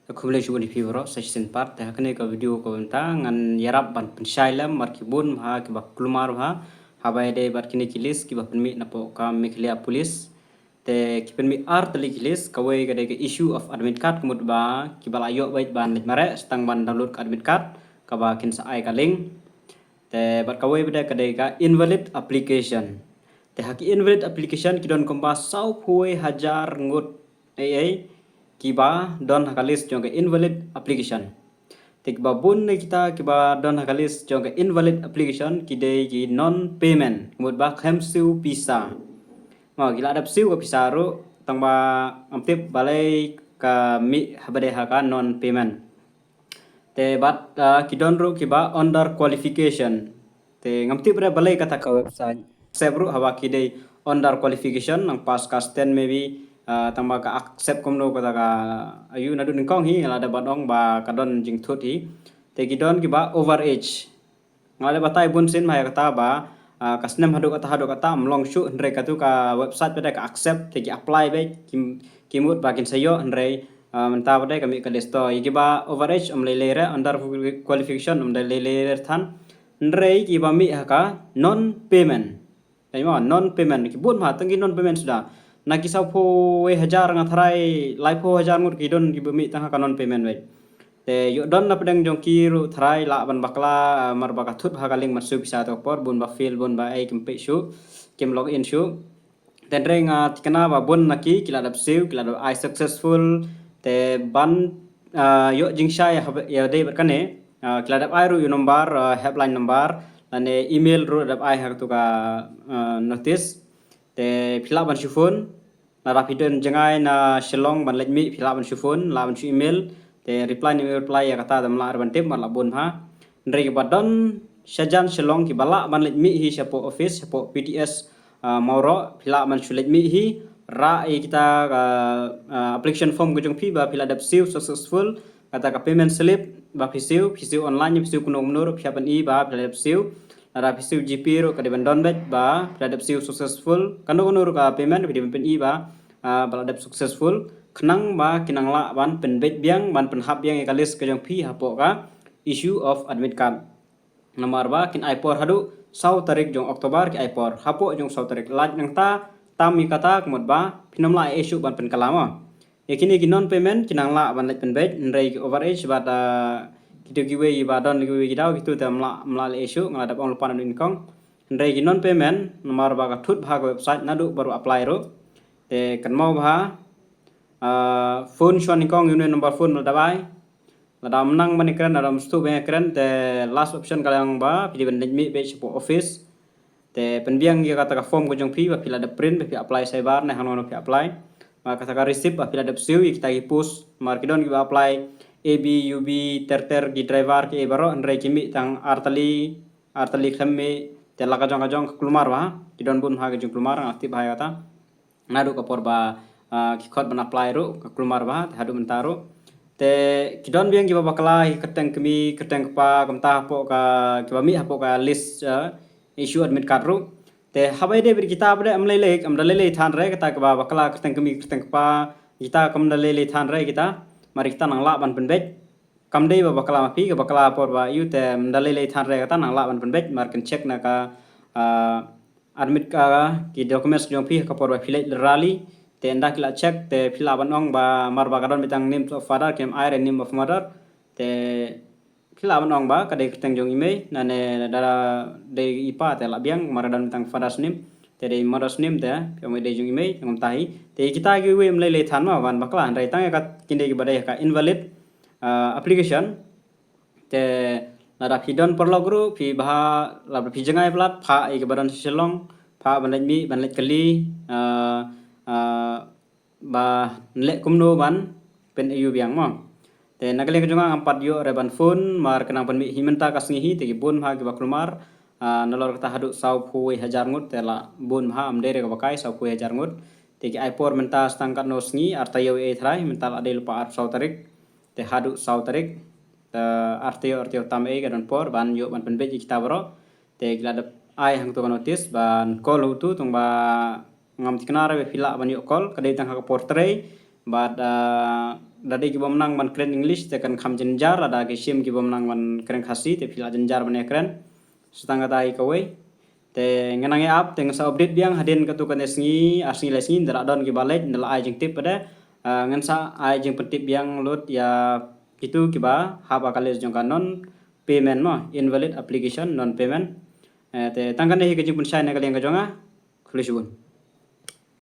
Kumule shugun di fibro section part ta kene ka video ko ta ngan yarap ban pensailam mar kibun ha ki ba kulumar ha habai de bar kini kilis ki ba penmi na po ka miklia police te ki penmi art li kilis ka we ga de issue of admit card kumut ba ki bala yo bait ban lit mare stang ban download ka admit card ka ba kin sa ai ka link te bar ka we bida ka de ka invalid application te haki invalid application ki don komba sau phue hajar ngut ai kiba don hakalis jong invalid application tik ba bun ne kita kiba don hakalis jong invalid application kide ki non payment mut ba khem siu pisa ma gila adap siu ka pisa ro tang ba amtip balai ka mi habade haka non payment te bat kidon ro kiba under qualification te ngamtip bre balai kata ka website sebru hawa kide under qualification nang pas kas 10 maybe tamba ka accept komno ko ka ayu nadu ningkong hi ngala da badong ba kadon jing thut hi te gidon ki ba over age ngala batai bun sin mai kata ba kasnem hadu kata mlong shu ndre katu ka website pada ka accept te ki apply be kimut bakin sayo ndre menta pada kami ka listo iki ba over age lelere under qualification lelere than ndre ki ba mi haka non payment taimo non payment ki bun ma tangi non payment sudah naki sau po hajar ngatharai lai po hajar ngut kidon ki bumi tanga kanon payment wai te yo don na pedang jong kiru tharai la ban bakla mar baka thut hagaling mar su bisa to por bun ba fil bun ba ai kimpe shu kim log in shu ten reng tikana ba bun naki kila dap siu kila dap ai successful te ban yo jing shay ya dei berkane kila dap ai ru yo number helpline number ane email ru dap ai hak tu ka notice te phila ban shu phone na rapidon jangai na shilong ban let mi phila ban shu phone la ban shu email te reply ya kata dam la ban tip mar la bun ha ndre ba don shajan shilong ki bala ban let mi hi shapo office shapo pts mauro phila ban shu let mi hi ra kita application form ko jong phi ba phila dap siu successful kata ka payment slip ba phisiu online phisiu kuno menur phia ban i ba phila dap siu ara phisiu gp ro ka ban don bet ba phila dap siu successful kanu kuno ka payment bi pen i ba baladap successful kenang ba kinang la ban pen bet biang ban pen hap biang ekalis ke jong phi hapo ka issue of admit card nomor ba kin ipor hadu sau tarik jong oktober ki ipor hapo jong sau tarik laj nang ta tam mi kata kemot ba phinom la issue ban pen kalama yakini ki non payment kinang la ban laj pen bet nrei ki overage ba kitu ki we ba don ki we daw kitu tam la mla issue ngadap ong lupan income nrei ki non payment nomor ba ka thut bhag website nadu baru apply ro te kan mau ba phone shon kong unit number phone la dabai la dam nang mani kran dam stu be kran te last option kalang ba pi ben mi be support office te penbiang ya kata ka form ko jong phi ba pila da print be apply sai bar na hanono pi apply ma kata ka receipt ba pila da siu kita ki push markidon ki apply ab ub terter ki driver ki baro andre ki mi tang artali khemme te la ka jong kulmar ba kidon bun ha ka jong kulmar aktif ha kata nadu ka porba ki khot ban apply ro ka kulmar ba hadu mentaro te kidon biang ki ba bakla keteng kemi keteng pa kamta po ka ki ba mi hapo ka list issue admit card ro te habai de bir kita bade amlele than re kata ka ba bakla keteng kemi keteng pa kita kam dalele than re kita mari kita nang la ban penbet kam de ba bakla ma pi ka bakla porba yu te dalele than re kata nang la ban penbet mar kan check na ka admit ka ki documents jong phi ka porba filai rally te nda kila check te phila ban ong ba mar ba kadon bitang name of father kem I and name of mother te phila ban ong ba ka de keteng jong email na ne dara de ipa te la biang mar dan bitang father's name te de mother's name te kem de jong email ngom tai te kita gi we mle le than ma ban bakla rai tang ka kinde gi badai ka invalid application te nada pidon perlo guru pi bah la pi jangai plat pha e ke badan silong pha ban mi ban let kali ba le kumno ban pen ayu biang mo te nagale ke jonga ampat yo reban phone mar kenang pan mi himenta kasngi hi te bun ha ke baklumar nalor kata hadu sau phui hajar ngut te la bun ha amdere ke bakai sau phui hajar ngut te ki ipor menta stangkat nosngi artayo e thrai menta ade lupa ar sau tarik te hadu sau tarik artio tame ga don por ban yo ban penbe kita bro te glada ai hang to notice ban call tu tung ba ngam tiknara be fila ban yo call kadai tang ka portray But dadi ki bom nang man keren English te kan kham jenjar ada ki sim ki bom nang man keren khasi te pila jenjar ban keren setangga tai kawai te ngenang app te ngasa update biang hadin ka tu kan esngi asngi lesngi ndara don ki balej ndala ai jeng tip pada ngansa ai jeng petip biang lot ya itu ki ba haba kales jong kanon payment mo invalid application non payment te tangkan hi ka jeng pun sai na kalian ka jonga khulis bun